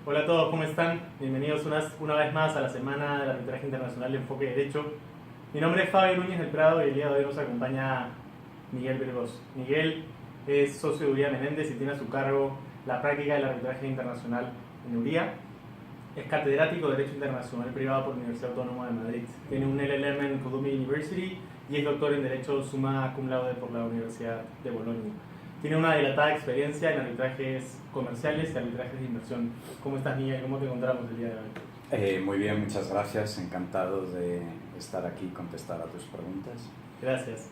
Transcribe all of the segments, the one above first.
Hola a todos, ¿cómo están? Bienvenidos una vez más a la Semana del Arbitraje Internacional de Enfoque de Derecho. Mi nombre es Fabio Núñez del Prado y el día de hoy nos acompaña Miguel Burgos. Miguel es socio de Uría Menéndez y tiene a su cargo la práctica del arbitraje internacional en Uría. Es catedrático de Derecho Internacional Privado por la Universidad Autónoma de Madrid. Tiene un LLM en Columbia University y es doctor en Derecho summa cum laude por la Universidad de Bolonia. Tiene una dilatada experiencia en arbitrajes comerciales y arbitrajes de inversión. ¿Cómo estás, Miguel? ¿Cómo te encontramos el día de hoy? Muy bien, muchas gracias. Encantado de estar aquí y contestar a tus preguntas. Gracias.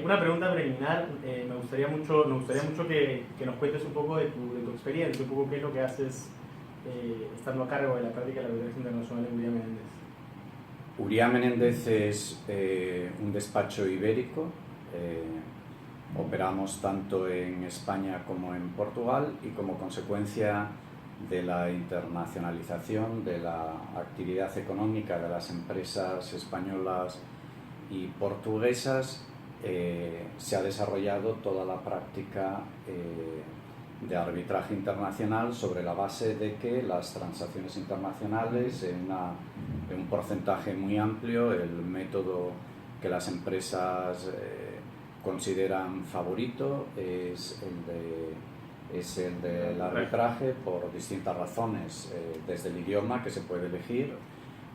Una pregunta preliminar. Me gustaría mucho que nos cuentes un poco de tu experiencia, un poco qué es lo que haces estando a cargo de la práctica del arbitraje internacional en Uría Menéndez. Uría Menéndez es un despacho ibérico. Operamos tanto en España como en Portugal y como consecuencia de la internacionalización de la actividad económica de las empresas españolas y portuguesas, se ha desarrollado toda la práctica de arbitraje internacional sobre la base de que las transacciones internacionales, en un porcentaje muy amplio, el método que las empresas consideran favorito es el del arbitraje por distintas razones, desde el idioma que se puede elegir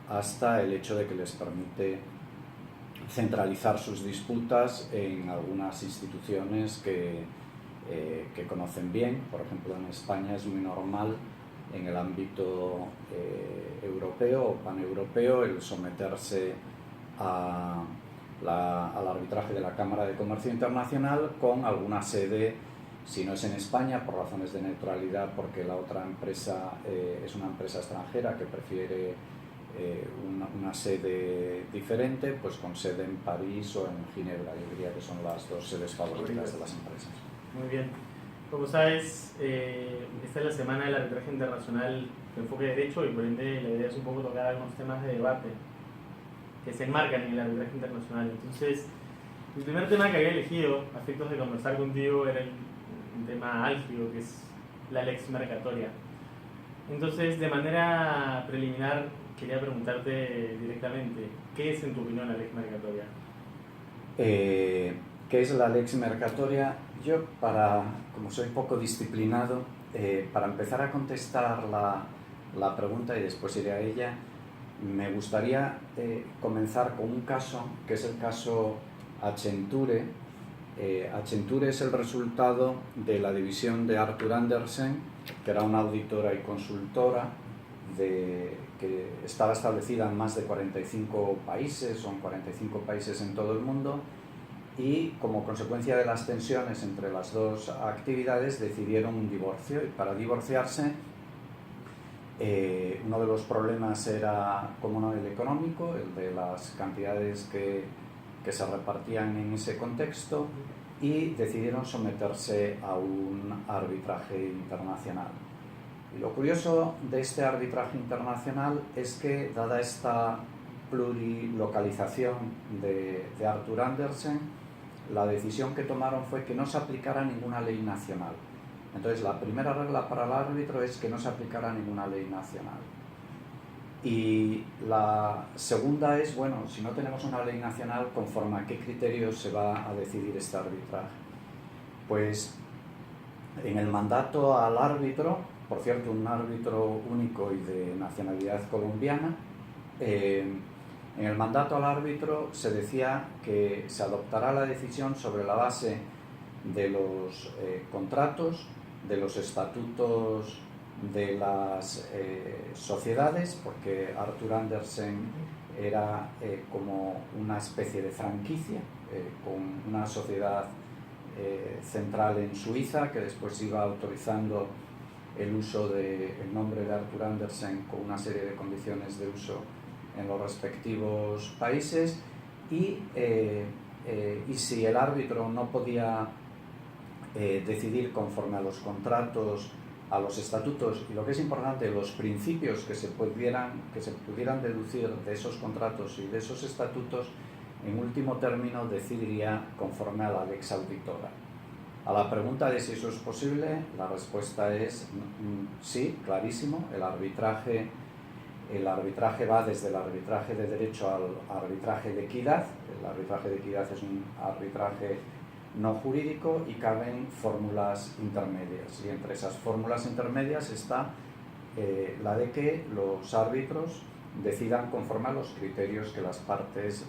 hasta el hecho de que les permite centralizar sus disputas en algunas instituciones que conocen bien. Por ejemplo, en España es muy normal en el ámbito europeo o paneuropeo el someterse al arbitraje de la Cámara de Comercio Internacional con alguna sede, si no es en España, por razones de neutralidad, porque la otra empresa es una empresa extranjera que prefiere una sede diferente, pues con sede en París o en Ginebra. Yo diría que son las dos sedes favoritas de las empresas. Muy bien. Como sabes, esta es la Semana del Arbitraje Internacional de Enfoque de Derecho y por ende la idea es un poco tocar algunos temas de debate que se enmarcan en el arbitraje internacional. Entonces, el primer tema que había elegido, a efectos de conversar contigo, era un tema álgido, que es la lex mercatoria. Entonces, de manera preliminar, quería preguntarte directamente, ¿qué es en tu opinión la lex mercatoria? ¿Qué es la lex mercatoria? Yo, como soy poco disciplinado, para empezar a contestar la pregunta y después iré a ella, me gustaría comenzar con un caso, que es el caso Accenture. Accenture es el resultado de la división de Arthur Andersen, que era una auditora y consultora que estaba establecida en más de 45 países, son 45 países en todo el mundo, y como consecuencia de las tensiones entre las dos actividades decidieron un divorcio, y para divorciarse uno de los problemas era, como no, el económico, el de las cantidades que se repartían en ese contexto, y decidieron someterse a un arbitraje internacional. Y lo curioso de este arbitraje internacional es que, dada esta plurilocalización de Arthur Andersen, la decisión que tomaron fue que no se aplicara ninguna ley nacional. Entonces, la primera regla para el árbitro es que no se aplicara ninguna ley nacional. Y la segunda es, bueno, si no tenemos una ley nacional, ¿conforme a qué criterios se va a decidir este arbitraje? Pues en el mandato al árbitro, por cierto, un árbitro único y de nacionalidad colombiana, en el mandato al árbitro se decía que se adoptará la decisión sobre la base de los contratos, de los estatutos de las sociedades, porque Arthur Andersen era como una especie de franquicia con una sociedad central en Suiza, que después iba autorizando el uso del nombre de Arthur Andersen con una serie de condiciones de uso en los respectivos países, y si el árbitro no podía decidir conforme a los contratos, a los estatutos y, lo que es importante, los principios que se pudieran deducir de esos contratos y de esos estatutos, en último término decidiría conforme a la lex auditora. A la pregunta de si eso es posible, la respuesta es sí, clarísimo. El arbitraje va desde el arbitraje de derecho al arbitraje de equidad. El arbitraje de equidad es un arbitraje no jurídico y caben fórmulas intermedias. Y entre esas fórmulas intermedias está la de que los árbitros decidan conforme a los criterios que las partes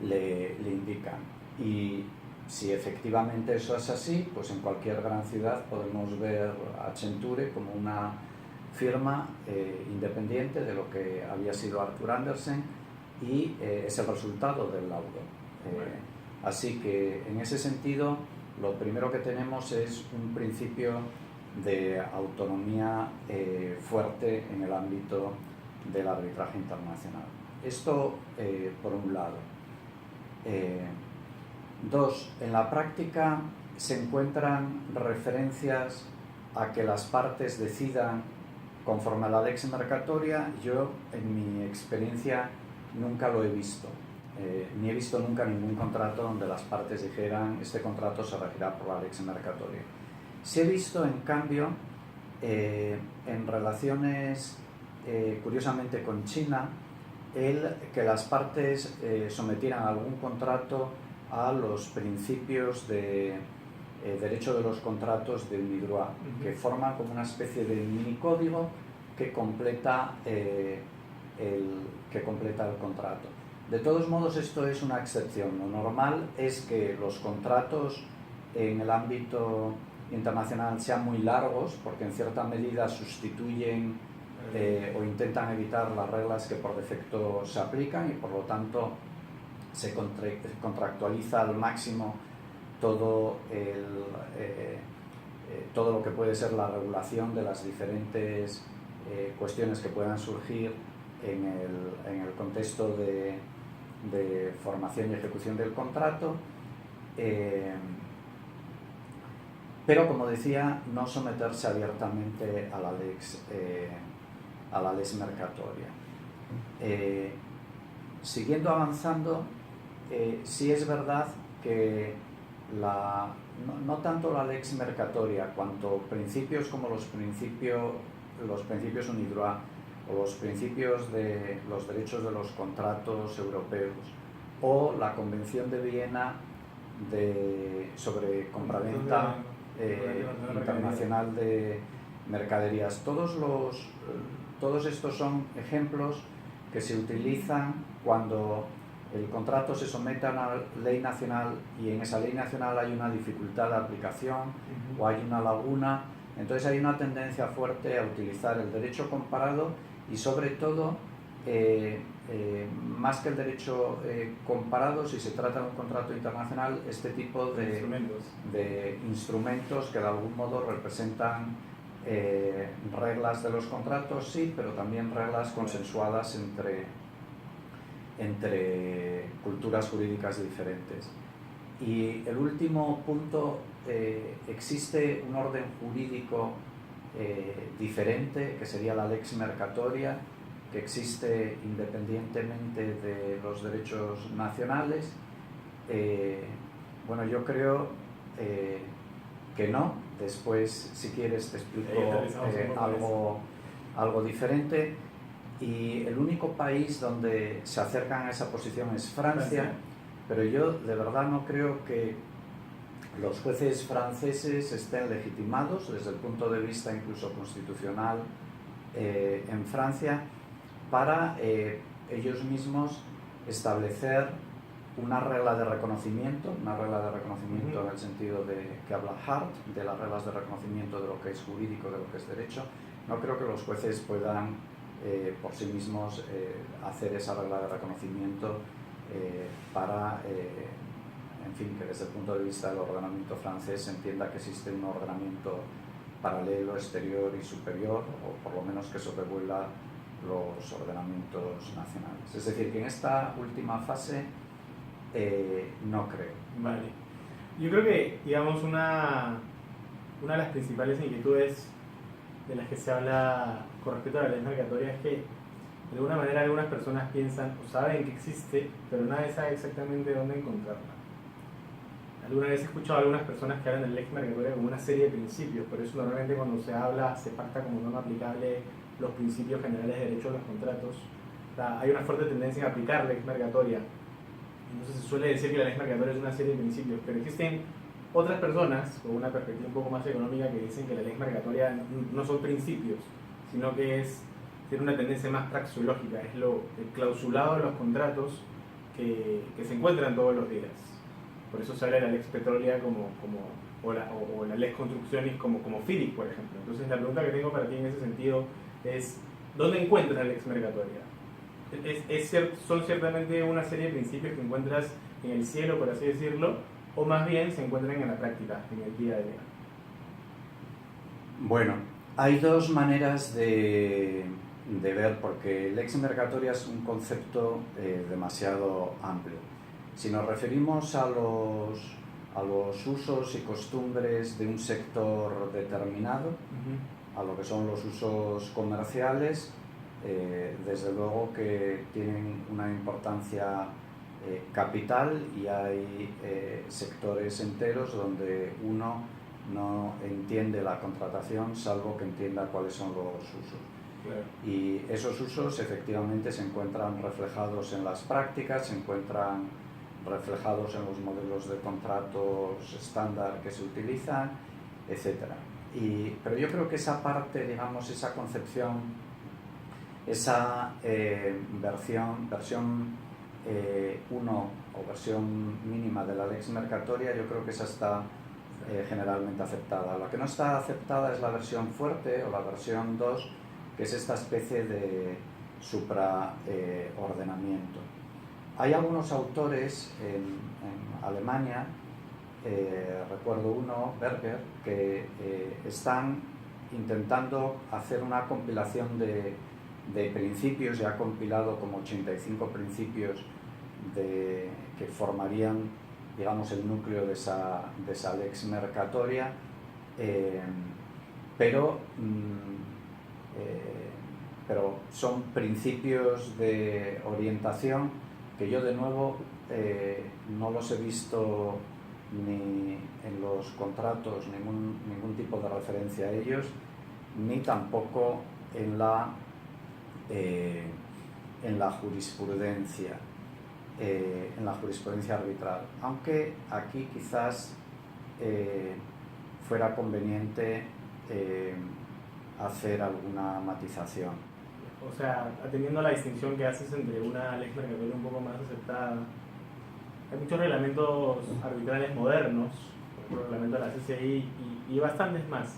le indican. Y si efectivamente eso es así, pues en cualquier gran ciudad podemos ver a Accenture como una firma independiente de lo que había sido Arthur Andersen y es el resultado del laudo. Así que en ese sentido lo primero que tenemos es un principio de autonomía fuerte en el ámbito del arbitraje internacional. Esto por un lado. Dos, en la práctica se encuentran referencias a que las partes decidan conforme a la lex mercatoria. Yo, en mi experiencia, nunca lo he visto. Ni he visto nunca ningún contrato donde las partes dijeran este contrato se regirá por la lex mercatoria. Sí he visto, en cambio, en relaciones, curiosamente con China, que las partes sometieran algún contrato a los principios de derecho de los contratos de UNIDROIT, que forman como una especie de minicódigo que completa el contrato. De todos modos, esto es una excepción. Lo normal es que los contratos en el ámbito internacional sean muy largos, porque en cierta medida sustituyen o intentan evitar las reglas que por defecto se aplican y por lo tanto se contractualiza al máximo todo lo que puede ser la regulación de las diferentes cuestiones que puedan surgir en el contexto de formación y ejecución del contrato, pero como decía, no someterse abiertamente a la lex mercatoria. Siguiendo avanzando, sí es verdad que no tanto la lex mercatoria cuanto principios como los principios UNIDROIT o los principios de los derechos de los contratos europeos o la Convención de Viena sobre compraventa internacional de mercaderías. Todos estos son ejemplos que se utilizan cuando el contrato se somete a una ley nacional y en esa ley nacional hay una dificultad de aplicación o hay una laguna. Entonces hay una tendencia fuerte a utilizar el derecho comparado y sobre todo, más que el derecho comparado, si se trata de un contrato internacional, este tipo de instrumentos que de algún modo representan reglas de los contratos, sí, pero también reglas consensuadas entre culturas jurídicas diferentes. Y el último punto, existe un orden jurídico diferente, que sería la lex mercatoria, que existe independientemente de los derechos nacionales. Bueno, yo creo que no. Después, si quieres, te explico algo diferente. Y el único país donde se acercan a esa posición es Francia, pero yo de verdad no creo que los jueces franceses estén legitimados desde el punto de vista incluso constitucional en Francia para ellos mismos establecer una regla de reconocimiento en el sentido de que habla Hart, de las reglas de reconocimiento de lo que es jurídico, de lo que es derecho. No creo que los jueces puedan por sí mismos hacer esa regla de reconocimiento para en fin, que desde el punto de vista del ordenamiento francés se entienda que existe un ordenamiento paralelo, exterior y superior, o por lo menos que sobrevuela los ordenamientos nacionales. Es decir, que en esta última fase no creo. Vale. Yo creo que, digamos, una de las principales inquietudes de las que se habla con respecto a la ley mercatoria es que de alguna manera algunas personas piensan o saben que existe, pero nadie sabe exactamente dónde encontrarla. alguna vez he escuchado a algunas personas que hablan de la lex mercatoria como una serie de principios, por eso normalmente cuando se habla se pacta como norma aplicable los principios generales de derecho de los contratos. O sea, hay una fuerte tendencia en aplicar lex mercatoria. Entonces se suele decir que la lex mercatoria es una serie de principios, pero existen otras personas con una perspectiva un poco más económica que dicen que la lex mercatoria no son principios, sino que tiene una tendencia más praxeológica, es el clausulado de los contratos que se encuentran todos los días. Por eso se habla de la lex petrolea o la lex construccionis como FIDIC, por ejemplo. Entonces la pregunta que tengo para ti en ese sentido es, ¿dónde encuentras la lex mercatoria? ¿Son ciertamente una serie de principios que encuentras en el cielo, por así decirlo, o más bien se encuentran en la práctica, en el día a día? Bueno, hay dos maneras de ver, porque lex mercatoria es un concepto demasiado amplio. Si nos referimos a los usos y costumbres de un sector determinado, a lo que son los usos comerciales, desde luego que tienen una importancia capital, y hay sectores enteros donde uno no entiende la contratación salvo que entienda cuáles son los usos. Claro. Y esos usos efectivamente se encuentran reflejados en las prácticas, se encuentran reflejados en los modelos de contratos estándar que se utilizan, etc. Pero yo creo que esa parte, digamos, esa concepción, esa versión 1 o versión mínima de la lex mercatoria, yo creo que esa está generalmente aceptada. La que no está aceptada es la versión fuerte o la versión 2, que es esta especie de supraordenamiento. Hay algunos autores en Alemania, recuerdo uno, Berger, que están intentando hacer una compilación de principios, y ha compilado como 85 principios que formarían, digamos, el núcleo de esa lex mercatoria, pero son principios de orientación que yo, de nuevo, no los he visto ni en los contratos, ningún tipo de referencia a ellos, ni tampoco en la jurisprudencia, arbitral, aunque aquí quizás fuera conveniente hacer alguna matización. O sea, atendiendo a la distinción que haces entre una lex mercatoria un poco más aceptada, hay muchos reglamentos arbitrales modernos, por ejemplo, el reglamento de la CCI y bastantes más,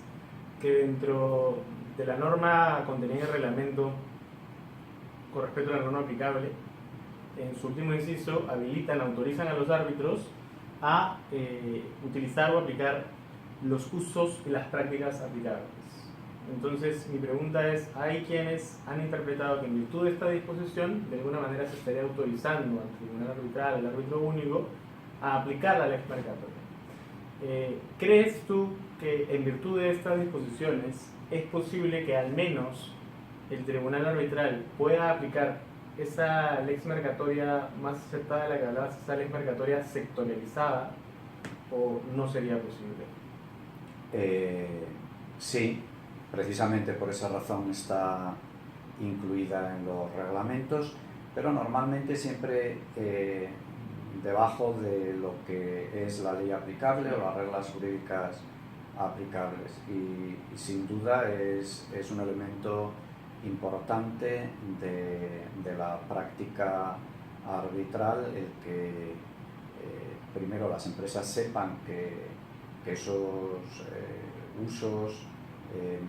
que dentro de la norma contenida en el reglamento con respecto a la norma aplicable, en su último inciso autorizan a los árbitros a utilizar o aplicar los usos y las prácticas aplicables. Entonces, mi pregunta es, hay quienes han interpretado que en virtud de esta disposición, de alguna manera se estaría autorizando al tribunal arbitral, al árbitro único, a aplicar la lex mercatoria. ¿Crees tú que en virtud de estas disposiciones es posible que al menos el tribunal arbitral pueda aplicar esa lex mercatoria más aceptada de la que hablabas, esa lex mercatoria sectorializada, o no sería posible? Sí. Precisamente por esa razón está incluida en los reglamentos, pero normalmente siempre debajo de lo que es la ley aplicable o las reglas jurídicas aplicables. Y sin duda es un elemento importante de la práctica arbitral el que primero las empresas sepan que esos usos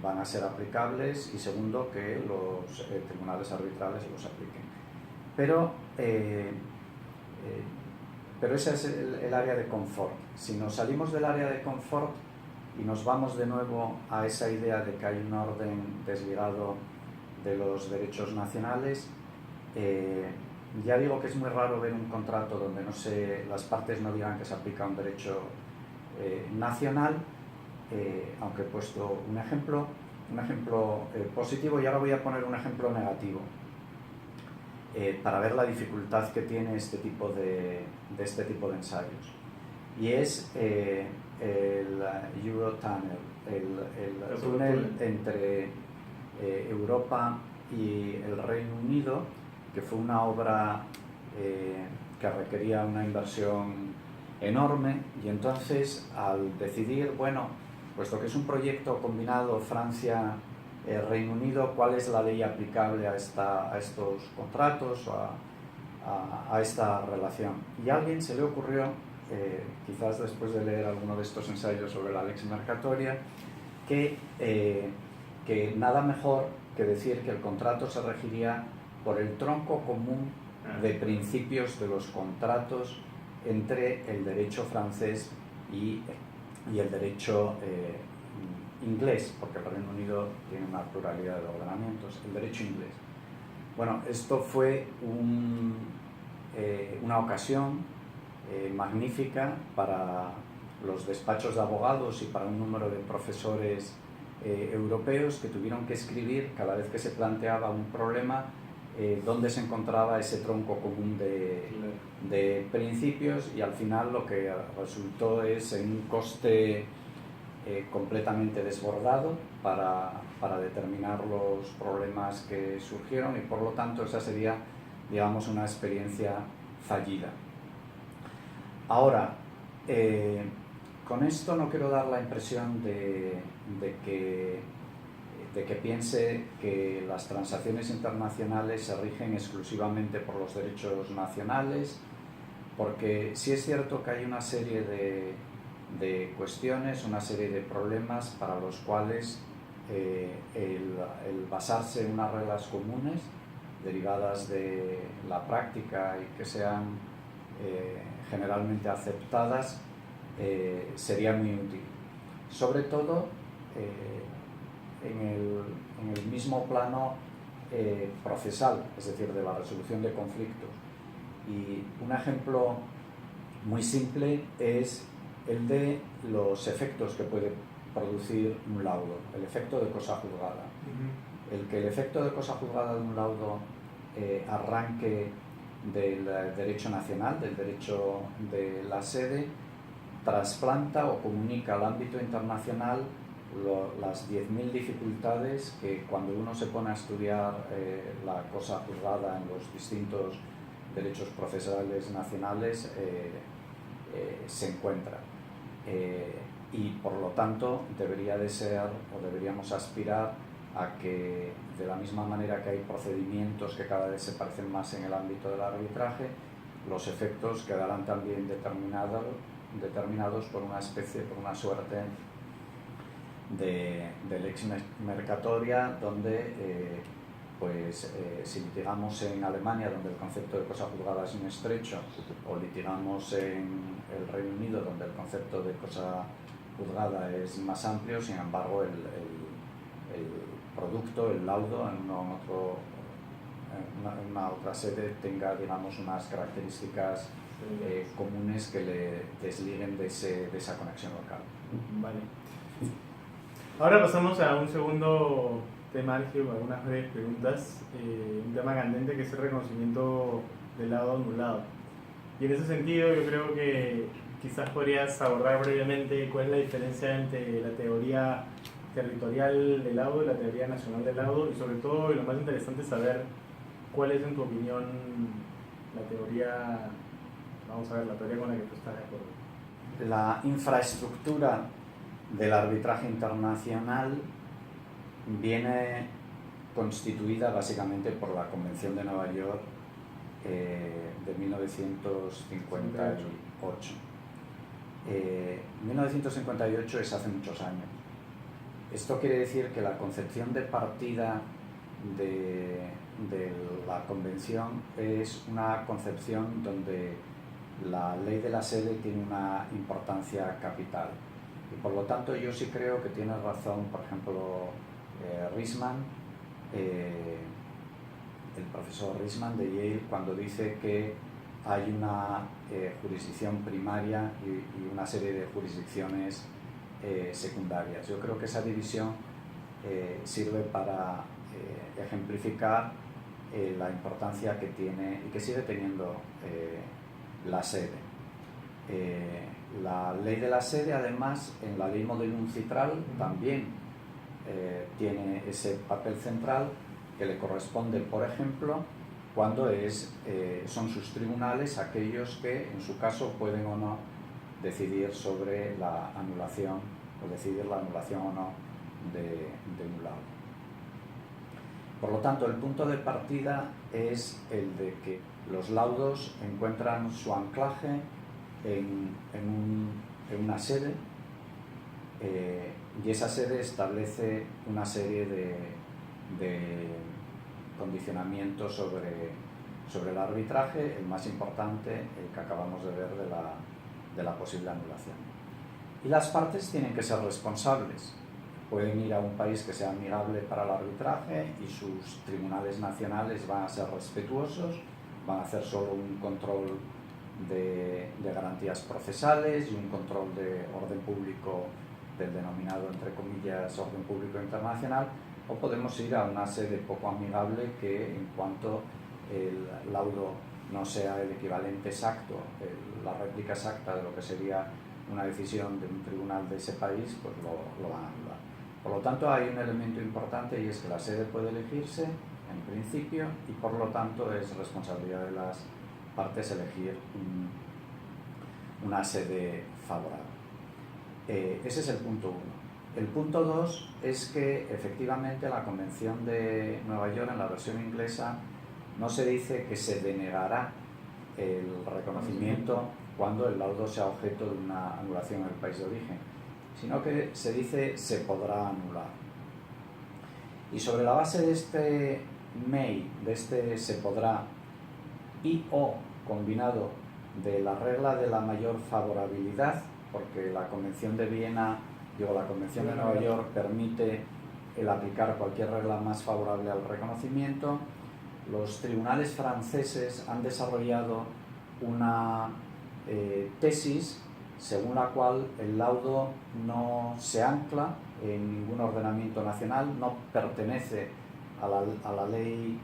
van a ser aplicables, y segundo, que los tribunales arbitrales los apliquen. Pero ese es el área de confort. Si nos salimos del área de confort y nos vamos de nuevo a esa idea de que hay un orden desligado de los derechos nacionales, ya digo que es muy raro ver un contrato donde las partes no digan que se aplica un derecho nacional, aunque he puesto un ejemplo positivo, y ahora voy a poner un ejemplo negativo para ver la dificultad que tiene este tipo de ensayos. y es el Eurotunnel, el túnel entre Europa y el Reino Unido, que fue una obra que requería una inversión enorme, y entonces al decidir, bueno, puesto que es un proyecto combinado Francia-Reino Unido, ¿cuál es la ley aplicable a estos contratos o a esta relación? Y a alguien se le ocurrió, quizás después de leer alguno de estos ensayos sobre la lex mercatoria, que nada mejor que decir que el contrato se regiría por el tronco común de principios de los contratos entre el derecho francés y el derecho inglés, porque el Reino Unido tiene una pluralidad de ordenamientos, el derecho inglés. Bueno, esto fue una ocasión magnífica para los despachos de abogados y para un número de profesores europeos que tuvieron que escribir cada vez que se planteaba un problema dónde se encontraba ese tronco común de principios, y al final lo que resultó es en un coste completamente desbordado para determinar los problemas que surgieron, y por lo tanto esa sería, digamos, una experiencia fallida. Ahora, con esto no quiero dar la impresión de que piense que las transacciones internacionales se rigen exclusivamente por los derechos nacionales, porque sí es cierto que hay una serie de cuestiones, una serie de problemas para los cuales el basarse en unas reglas comunes derivadas de la práctica y que sean generalmente aceptadas sería muy útil. Sobre todo en el mismo plano procesal, es decir, de la resolución de conflictos. Y un ejemplo muy simple es el de los efectos que puede producir un laudo, el efecto de cosa juzgada. El que el efecto de cosa juzgada de un laudo arranque del derecho nacional, del derecho de la sede, trasplanta o comunica al ámbito internacional las 10.000 dificultades que cuando uno se pone a estudiar la cosa juzgada en los distintos derechos procesales nacionales se encuentra. Y por lo tanto debería de ser, o deberíamos aspirar a que, de la misma manera que hay procedimientos que cada vez se parecen más en el ámbito del arbitraje, los efectos quedarán también determinados por una especie, por una suerte de lex mercatoria, donde si litigamos en Alemania, donde el concepto de cosa juzgada es muy estrecho, o litigamos en el Reino Unido, donde el concepto de cosa juzgada es más amplio, sin embargo el producto, el laudo, en una otra sede tenga, digamos, unas características comunes que le desliguen de esa conexión local. Vale. Ahora pasamos a un segundo tema álgido, algunas breves preguntas, un tema candente que es el reconocimiento del laudo anulado. Y en ese sentido yo creo que quizás podrías abordar brevemente cuál es la diferencia entre la teoría territorial del laudo y la teoría nacional del laudo, y sobre todo, y lo más interesante es saber cuál es, en tu opinión, la teoría, vamos a ver, la teoría con la que tú estás de acuerdo. La infraestructura del arbitraje internacional viene constituida básicamente por la Convención de Nueva York de 1958. 1958 es hace muchos años. Esto quiere decir que la concepción de partida de la Convención es una concepción donde la ley de la sede tiene una importancia capital. Y por lo tanto yo sí creo que tiene razón, por ejemplo, Riesman, el profesor Riesman de Yale, cuando dice que hay una jurisdicción primaria y una serie de jurisdicciones secundarias. Yo creo que esa división sirve para ejemplificar la importancia que tiene y que sigue teniendo la sede. La ley de la sede, además, en la ley Modelium Citral también tiene ese papel central que le corresponde, por ejemplo, cuando son sus tribunales aquellos que, en su caso, pueden o no decidir sobre la anulación o decidir la anulación o no de un laudo. Por lo tanto, el punto de partida es el de que los laudos encuentran su anclaje en una sede y esa sede establece una serie de condicionamientos sobre el arbitraje, el más importante, el que acabamos de ver de la posible anulación. Y las partes tienen que ser responsables. Pueden ir a un país que sea amigable para el arbitraje y sus tribunales nacionales van a ser respetuosos, van a hacer solo un control de garantías procesales y un control de orden público del denominado, entre comillas, orden público internacional, o podemos ir a una sede poco amigable que, en cuanto el laudo no sea el equivalente exacto, la réplica exacta de lo que sería una decisión de un tribunal de ese país, pues lo van a anular. Por lo tanto, hay un elemento importante y es que la sede puede elegirse en principio y por lo tanto es responsabilidad de las partes elegir una sede favorable. Ese es el punto 1. El punto 2 es que efectivamente la Convención de Nueva York, en la versión inglesa, no se dice que se denegará el reconocimiento cuando el laudo sea objeto de una anulación en el país de origen, sino que se dice se podrá anular. Y sobre la base de este may, de este se podrá, y o combinado de la regla de la mayor favorabilidad, porque la Convención de Viena, la Convención de Nueva York permite el aplicar cualquier regla más favorable al reconocimiento, los tribunales franceses han desarrollado una tesis según la cual el laudo no se ancla en ningún ordenamiento nacional, no pertenece a la ley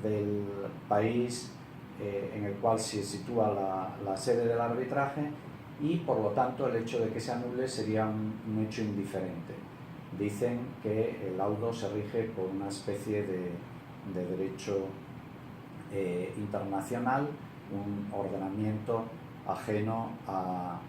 del país en el cual se sitúa la sede del arbitraje y por lo tanto el hecho de que se anule sería un hecho indiferente. Dicen que el laudo se rige por una especie de derecho internacional, un ordenamiento ajeno a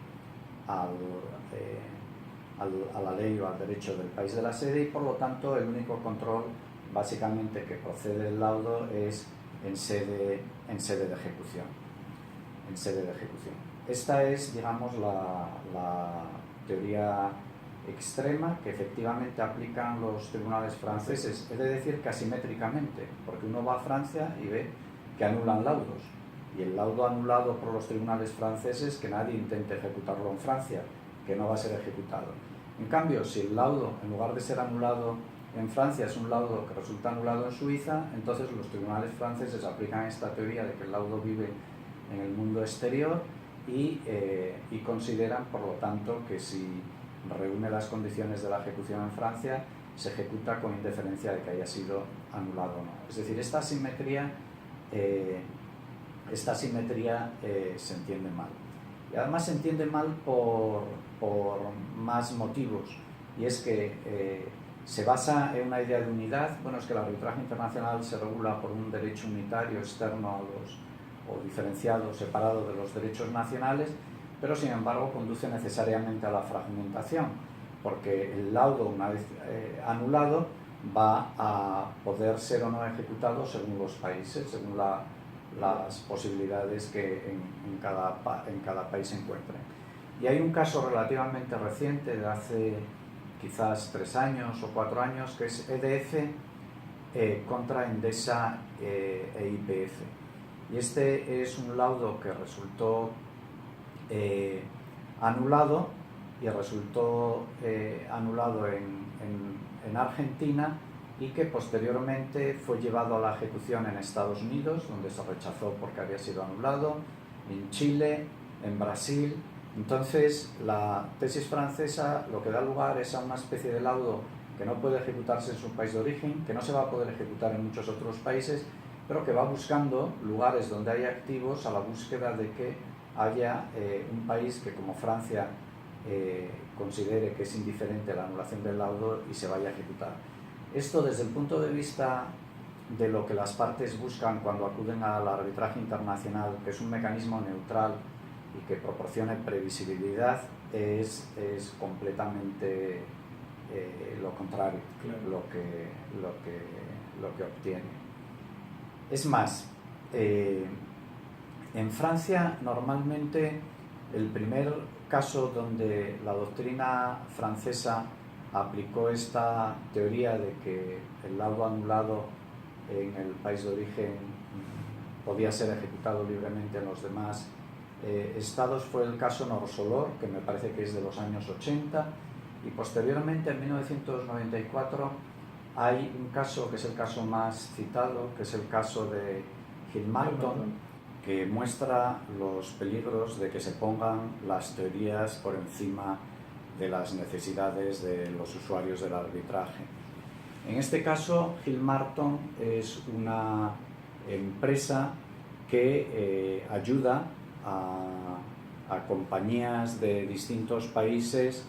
la ley o al derecho del país de la sede y por lo tanto el único control básicamente que procede del laudo es en sede de ejecución. Esta es, digamos, la teoría extrema que efectivamente aplican los tribunales franceses. He de decir que asimétricamente, porque uno va a Francia y ve que anulan laudos. Y el laudo anulado por los tribunales franceses, que nadie intente ejecutarlo en Francia, que no va a ser ejecutado. En cambio, si el laudo, en lugar de ser anulado en Francia, es un laudo que resulta anulado en Suiza, entonces los tribunales franceses aplican esta teoría de que el laudo vive en el mundo exterior y consideran, por lo tanto, que si reúne las condiciones de la ejecución en Francia, se ejecuta con indiferencia de que haya sido anulado o no. Es decir, esta asimetría se entiende mal. Y además se entiende mal por más motivos. Y es que se basa en una idea de unidad. Bueno, es que el arbitraje internacional se regula por un derecho unitario externo o diferenciado, separado de los derechos nacionales, pero sin embargo conduce necesariamente a la fragmentación, porque el laudo, una vez anulado, va a poder ser o no ejecutado según los países, según las posibilidades que en cada país se encuentren. Y hay un caso relativamente reciente, de hace quizás 3 años o 4 años, que es EDF contra Endesa e YPF. Y este es un laudo que resultó anulado y resultó anulado en Argentina y que posteriormente fue llevado a la ejecución en Estados Unidos, donde se rechazó porque había sido anulado, en Chile, en Brasil. Entonces, la tesis francesa lo que da lugar es a una especie de laudo que no puede ejecutarse en su país de origen, que no se va a poder ejecutar en muchos otros países, pero que va buscando lugares donde hay activos a la búsqueda de que haya un país que, como Francia, considere que es indiferente la anulación del laudo y se vaya a ejecutar. Esto, desde el punto de vista de lo que las partes buscan cuando acuden al arbitraje internacional, que es un mecanismo neutral y que proporcione previsibilidad, es completamente lo contrario, claro, lo que obtiene. Es más, en Francia normalmente el primer caso donde la doctrina francesa aplicó esta teoría de que el laudo anulado en el país de origen podía ser ejecutado libremente en los demás estados fue el caso Norsolor, que me parece que es de los años 80, y posteriormente en 1994 hay un caso que es el caso más citado, que es el caso de Gilmartin, que muestra los peligros de que se pongan las teorías por encima de las necesidades de los usuarios del arbitraje. En este caso, Gilmartin es una empresa que ayuda a compañías de distintos países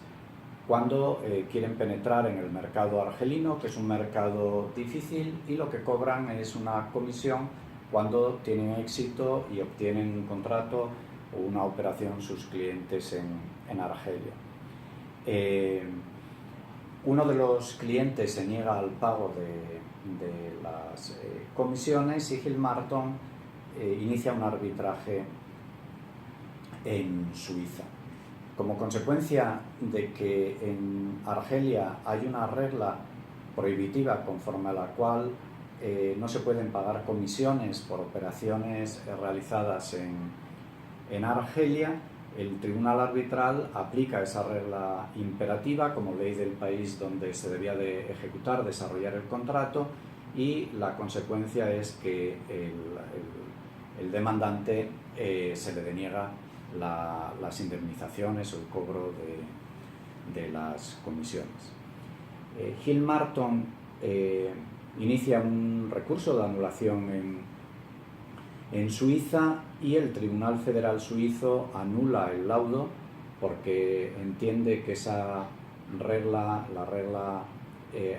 cuando quieren penetrar en el mercado argelino, que es un mercado difícil, y lo que cobran es una comisión cuando tienen éxito y obtienen un contrato o una operación sus clientes en Argelia. Uno de los clientes se niega al pago de las comisiones y Gilmartin inicia un arbitraje en Suiza. Como consecuencia de que en Argelia hay una regla prohibitiva conforme a la cual no se pueden pagar comisiones por operaciones realizadas en Argelia, el tribunal arbitral aplica esa regla imperativa como ley del país donde se debía de ejecutar, desarrollar el contrato, y la consecuencia es que el demandante se le deniega las indemnizaciones o el cobro de las comisiones. Gilmartin inicia un recurso de anulación en Suiza y el Tribunal Federal Suizo anula el laudo porque entiende que esa regla, la regla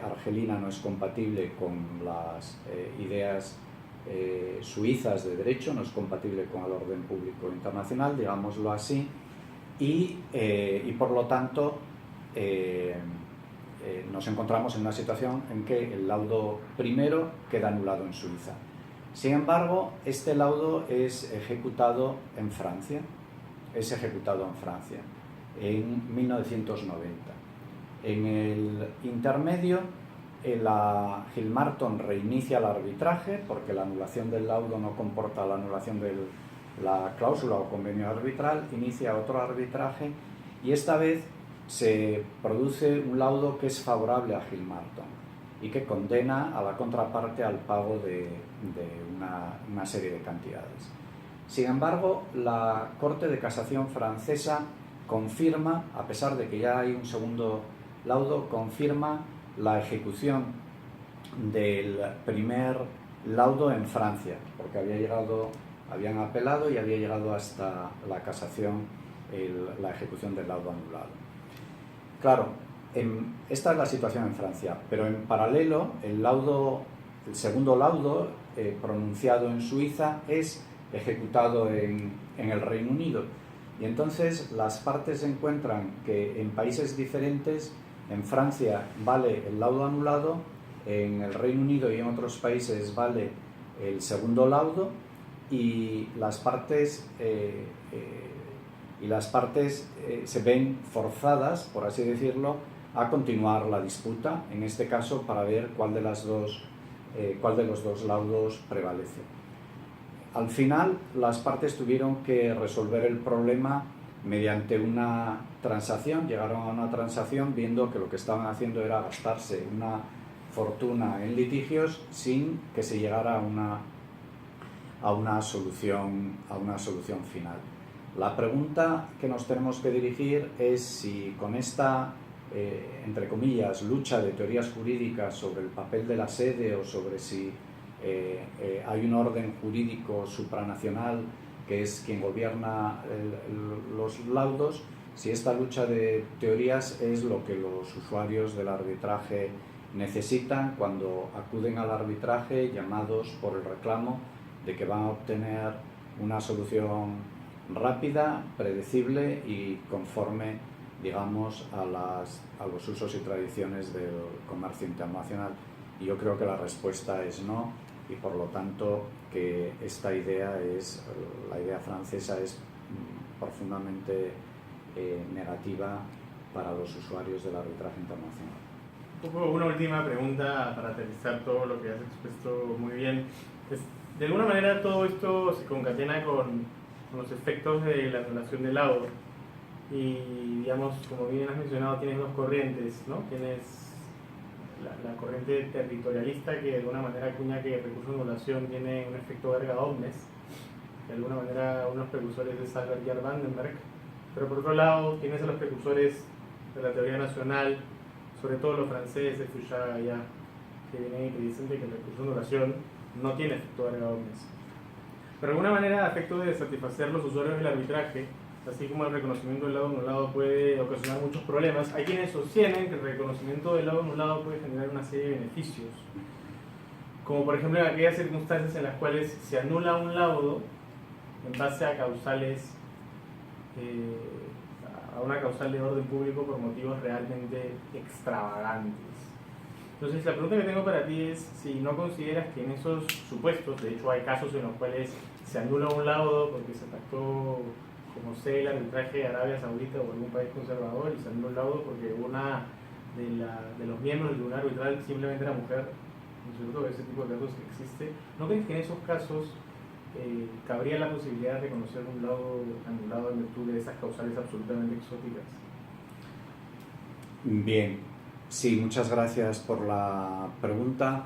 argelina, no es compatible con las ideas suizas de derecho, no es compatible con el orden público internacional, digámoslo así, y por lo tanto nos encontramos en una situación en que el laudo primero queda anulado en Suiza. Sin embargo, este laudo es ejecutado en Francia, en 1990. En el intermedio, Gilmartin reinicia el arbitraje porque la anulación del laudo no comporta la anulación de la cláusula o convenio arbitral, inicia otro arbitraje y esta vez se produce un laudo que es favorable a Gilmartin y que condena a la contraparte al pago de una serie de cantidades. Sin embargo, la Corte de Casación francesa confirma, a pesar de que ya hay un segundo laudo, confirma la ejecución del primer laudo en Francia, porque habían apelado y había llegado hasta la casación la ejecución del laudo anulado. Claro, esta es la situación en Francia, pero en paralelo el segundo laudo pronunciado en Suiza es ejecutado en el Reino Unido, y entonces las partes encuentran que en países diferentes, en Francia vale el laudo anulado, en el Reino Unido y en otros países vale el segundo laudo, y las partes se ven forzadas, por así decirlo, a continuar la disputa, en este caso para ver cuál de los dos laudos prevalece. Al final, las partes tuvieron que resolver el problema mediante una transacción, llegaron a una transacción viendo que lo que estaban haciendo era gastarse una fortuna en litigios sin que se llegara a una solución final. La pregunta que nos tenemos que dirigir es si con esta, entre comillas, lucha de teorías jurídicas sobre el papel de la sede o sobre si hay un orden jurídico supranacional que es quien gobierna los laudos, si esta lucha de teorías es lo que los usuarios del arbitraje necesitan cuando acuden al arbitraje llamados por el reclamo de que van a obtener una solución rápida, predecible y conforme, digamos, a los usos y tradiciones del comercio internacional. Y yo creo que la respuesta es no, y por lo tanto que esta idea la idea francesa es profundamente negativa para los usuarios del arbitraje internacional. Un poco una última pregunta para aterrizar todo lo que has expuesto muy bien. De alguna manera todo esto se concatena con los efectos de la relación de laudo. Y digamos, como bien has mencionado, tienes dos corrientes, ¿no? Tienes la corriente territorialista, que de alguna manera acuña que el recurso de anulación tiene un efecto erga omnes, de alguna manera unos precursores de Salvert y Vandenberg, pero por otro lado tienes a los precursores de la teoría nacional, sobre todo los franceses, Fouchard allá, que vienen y que dicen que el recurso de anulación no tiene efecto erga omnes. Pero de alguna manera, a efecto de satisfacer los usuarios del arbitraje, así como el reconocimiento del laudo anulado puede ocasionar muchos problemas, hay quienes sostienen que el reconocimiento del laudo anulado puede generar una serie de beneficios, como por ejemplo en aquellas circunstancias en las cuales se anula un laudo en base a causales, a una causal de orden público por motivos realmente extravagantes. Entonces la pregunta que tengo para ti es si no consideras que en esos supuestos, de hecho hay casos en los cuales se anula un laudo porque se atacó, como sé, el arbitraje de Arabia Saudita o algún país conservador, y se anula un laudo porque una de los miembros del tribunal arbitral simplemente era mujer, ¿no es cierto? Ese tipo de casos existe. ¿No crees que en esos casos cabría la posibilidad de reconocer un laudo anulado en virtud de esas causales absolutamente exóticas? Bien, sí, muchas gracias por la pregunta.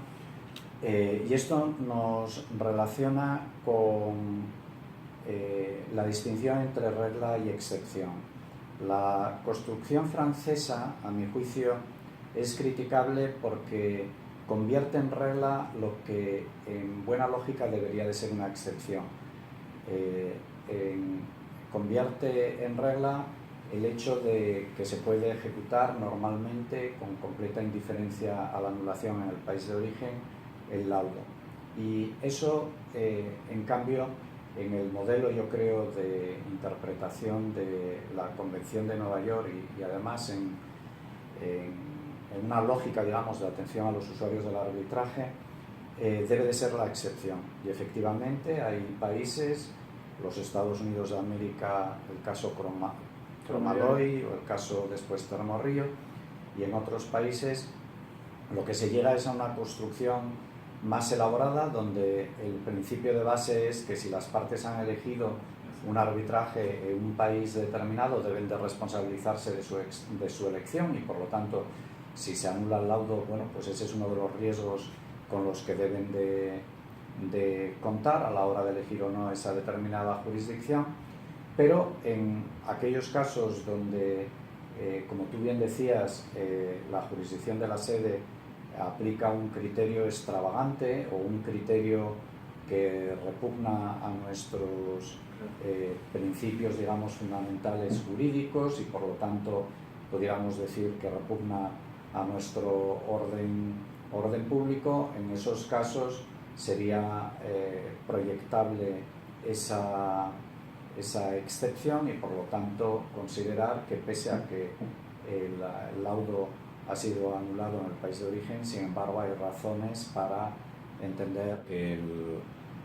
Y esto nos relaciona con la distinción entre regla y excepción. La construcción francesa, a mi juicio, es criticable porque convierte en regla lo que en buena lógica debería de ser una excepción. Convierte en regla el hecho de que se puede ejecutar normalmente con completa indiferencia a la anulación en el país de origen el laudo. Y eso, en cambio, en el modelo, yo creo, de interpretación de la Convención de Nueva York y además en una lógica, digamos, de atención a los usuarios del arbitraje, debe de ser la excepción. Y efectivamente hay países, los Estados Unidos de América, el caso Cromalloy o el caso después Termorrillo, y en otros países lo que se llega es a una construcción más elaborada, donde el principio de base es que si las partes han elegido un arbitraje en un país determinado, deben de responsabilizarse de su elección, y por lo tanto, si se anula el laudo, bueno, pues ese es uno de los riesgos con los que deben de contar a la hora de elegir o no esa determinada jurisdicción. Pero en aquellos casos donde, como tú bien decías, la jurisdicción de la sede aplica un criterio extravagante o un criterio que repugna a nuestros principios, digamos, fundamentales jurídicos, y por lo tanto podríamos decir que repugna a nuestro orden público, en esos casos sería proyectable esa excepción, y por lo tanto considerar que pese a que el laudo ha sido anulado en el país de origen, sin embargo hay razones para entender que el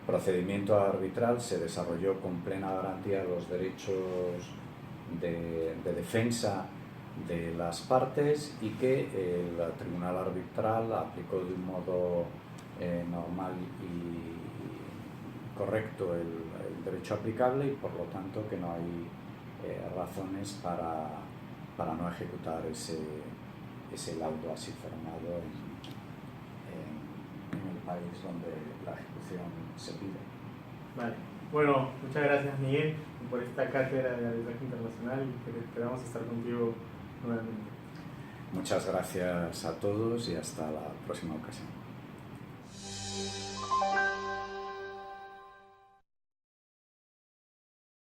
procedimiento arbitral se desarrolló con plena garantía de los derechos de defensa de las partes, y que el tribunal arbitral aplicó de un modo normal y correcto el derecho aplicable, y por lo tanto que no hay razones para no ejecutar ese laudo así firmado en el país donde la ejecución se pide. Vale. Bueno, muchas gracias, Miguel, por esta cátedra de arbitraje internacional, y esperamos estar contigo nuevamente. Muchas gracias a todos y hasta la próxima ocasión.